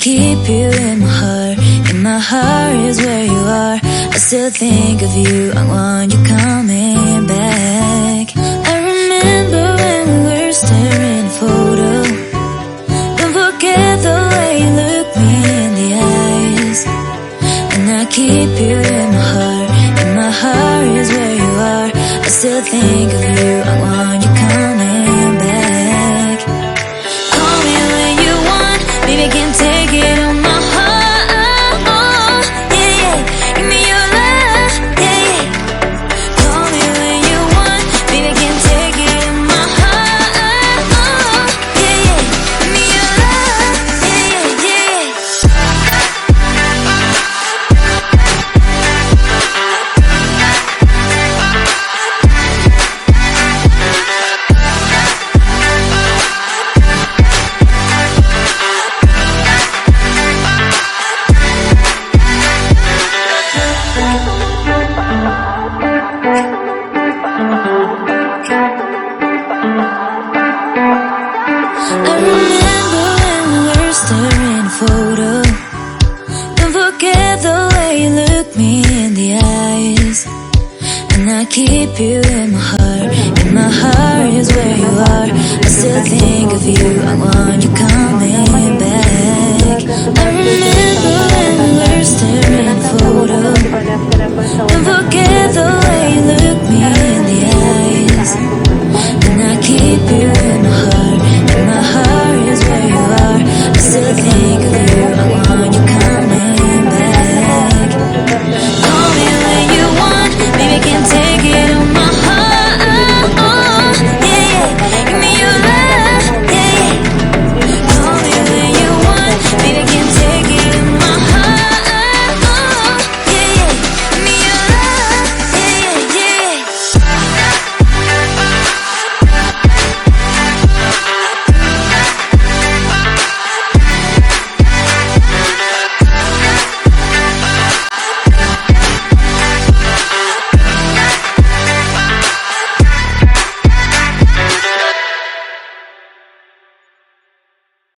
keep you in my heart. In my heart is where you are. I still think of you. I want you coming back. I remember when we were staring at a photo. Don't forget the way you look me in the eyes. And I keep you in my heart. In my heart is where you are. I still think of you. I want you coming back. Call me when you want. Baby, I can't take it on my heart. Yeah, yeah. Give me your love. Yeah, yeah. Call me when you want. Baby, I can't take it on my heart. Yeah, yeah. Give me your love. Yeah, yeah, I remember when we were staring at a photo. Don't forget the way you look me in the eyes. And I keep you in my heart. In my heart is where you are. I still think of you. I want you coming